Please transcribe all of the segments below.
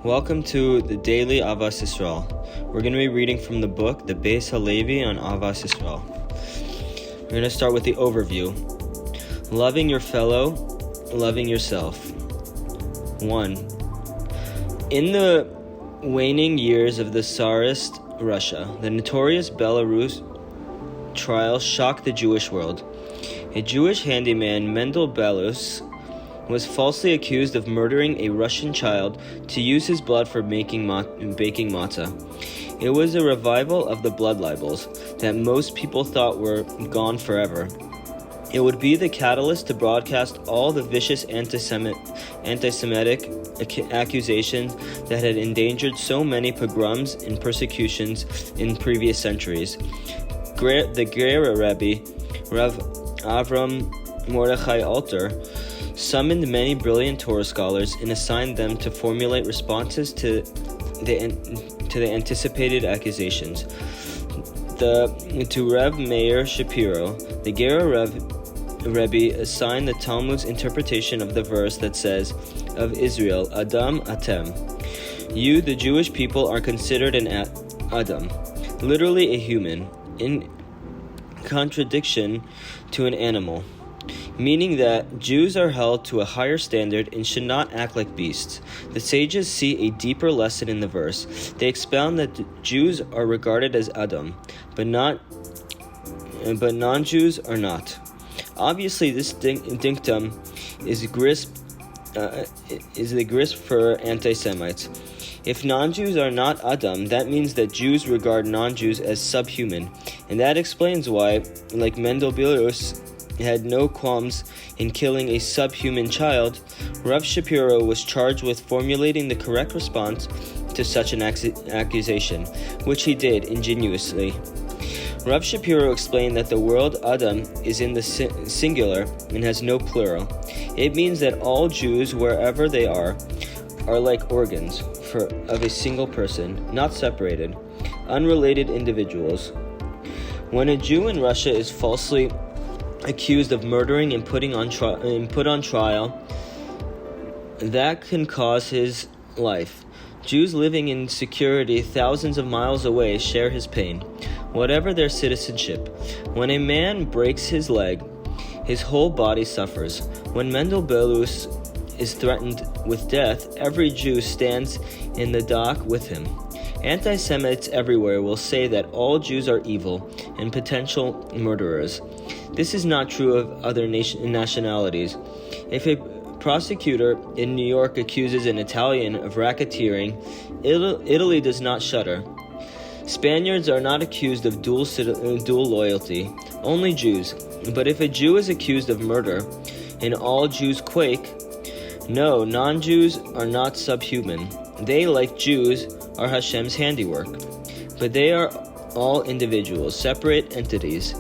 Welcome to the daily Ahavas Yisrael. We're going to be reading from the book, the Beis HaLevi on Ahavas Yisrael. We're going to start with the overview. Loving your fellow, loving yourself. 1. In the waning years of the Tsarist Russia, the notorious Belarus trial shocked the Jewish world. A Jewish handyman, Mendel Belus, was falsely accused of murdering a Russian child to use his blood for baking matzah. It was a revival of the blood libels that most people thought were gone forever. It would be the catalyst to broadcast all the vicious anti-Semitic accusations that had endangered so many pogroms and persecutions in previous centuries. The Gera Rebbe, Rav Avram Mordechai Alter, summoned many brilliant Torah scholars and assigned them to formulate responses to the anticipated accusations. To Rev Meir Shapiro, the Gera Rebbe assigned the Talmud's interpretation of the verse that says, "Of Israel, Adam Atem. You, the Jewish people, are considered an Adam, literally a human, in contradiction to an animal, meaning that Jews are held to a higher standard and should not act like beasts." The sages see a deeper lesson in the verse. They expound that Jews are regarded as Adam, but non-Jews are not. Obviously, this dictum is the grist for anti-Semites. If non-Jews are not Adam, that means that Jews regard non-Jews as subhuman, and that explains why, like Mendel Belus had no qualms in killing a subhuman child, Rav Shapiro was charged with formulating the correct response to such an accusation, which he did ingeniously. Rav Shapiro explained that the word Adam is in the singular and has no plural. It means that all Jews, wherever they are like organs of a single person, not separated, unrelated individuals. When a Jew in Russia is falsely accused of murdering and put on trial, that can cause his life. Jews living in security thousands of miles away share his pain, whatever their citizenship. When a man breaks his leg, his whole body suffers. When Mendel Belus is threatened with death, every Jew stands in the dock with him. Anti-Semites everywhere will say that all Jews are evil and potential murderers. This is not true of other nationalities. If a prosecutor in New York accuses an Italian of racketeering, Italy does not shudder. Spaniards are not accused of dual loyalty, only Jews. But if a Jew is accused of murder, and all Jews quake, no, non-Jews are not subhuman. They, like Jews, are Hashem's handiwork. But they are all individuals, separate entities.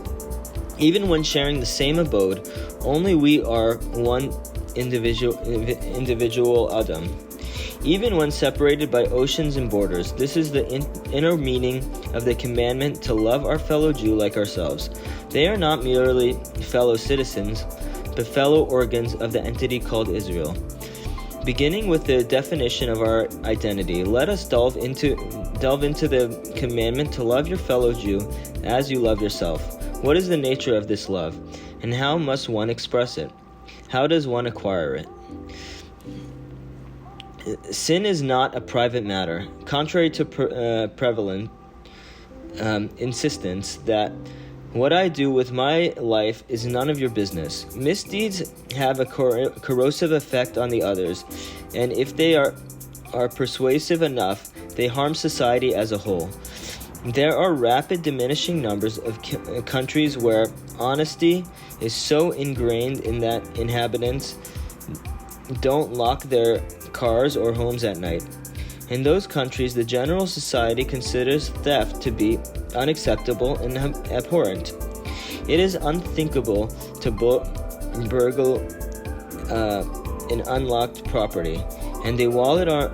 Even when sharing the same abode, only we are one individual Adam. Even when separated by oceans and borders, this is the inner meaning of the commandment to love our fellow Jew like ourselves. They are not merely fellow citizens, but fellow organs of the entity called Israel. Beginning with the definition of our identity, let us delve into the commandment to love your fellow Jew as you love yourself. What is the nature of this love, and how must one express it? How does one acquire it? Sin is not a private matter, contrary to prevalent insistence that what I do with my life is none of your business. Misdeeds have a corrosive effect on the others, and if they are persuasive enough, they harm society as a whole. There are rapid diminishing numbers of countries where honesty is so ingrained in that inhabitants don't lock their cars or homes at night. In those countries, the general society considers theft to be unacceptable and abhorrent. It is unthinkable to burgle an unlocked property, and a wallet or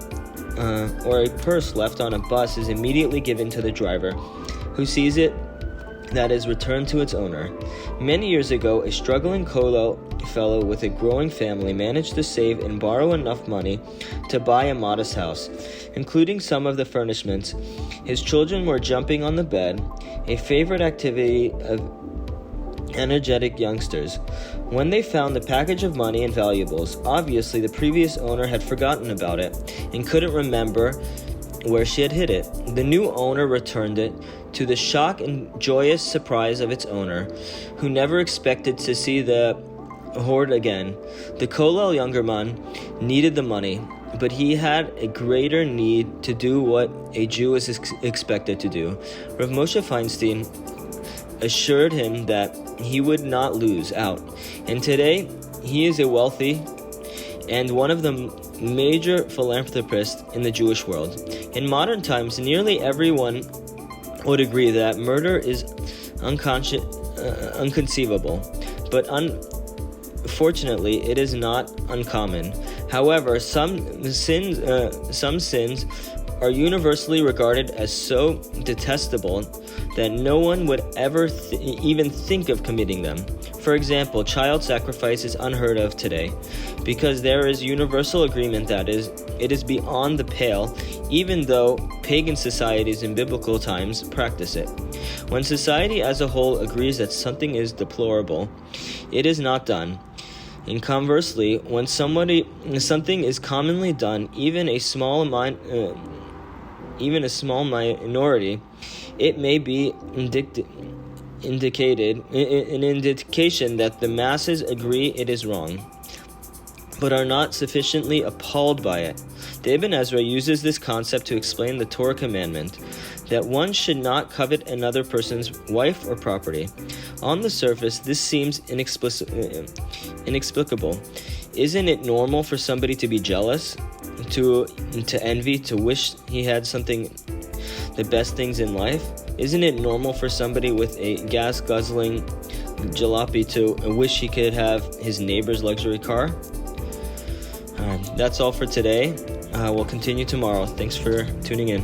a purse left on a bus is immediately given to the driver, who sees it that is returned to its owner. Many years ago, a struggling kollel fellow with a growing family managed to save and borrow enough money to buy a modest house, including some of the furnishments. His children were jumping on the bed, a favorite activity of energetic youngsters. When they found the package of money and valuables, obviously the previous owner had forgotten about it and couldn't remember where she had hid it. The new owner returned it, to the shock and joyous surprise of its owner, who never expected to see the hoard again. The Kollel younger man needed the money, but he had a greater need to do what a Jew is expected to do. Rav Moshe Feinstein assured him that he would not lose out, and today he is a wealthy and one of the major philanthropists in the Jewish world. In modern times, nearly everyone would agree that murder is unconceivable, but unfortunately, it is not uncommon. However, some sins are universally regarded as so detestable that no one would ever even think of committing them. For example, child sacrifice is unheard of today because there is universal agreement that it is beyond the pale, even though pagan societies in biblical times practice it. When society as a whole agrees that something is deplorable, it is not done. And conversely, when something is commonly done, even a small minority, it may be an indication that the masses agree it is wrong, but are not sufficiently appalled by it. The Ibn Ezra uses this concept to explain the Torah commandment that one should not covet another person's wife or property. On the surface, this seems inexplicable. Isn't it normal for somebody to be jealous, to envy, to wish he had the best things in life? Isn't it normal for somebody with a gas-guzzling jalopy to wish he could have his neighbor's luxury car? That's all for today. We'll continue tomorrow. Thanks for tuning in.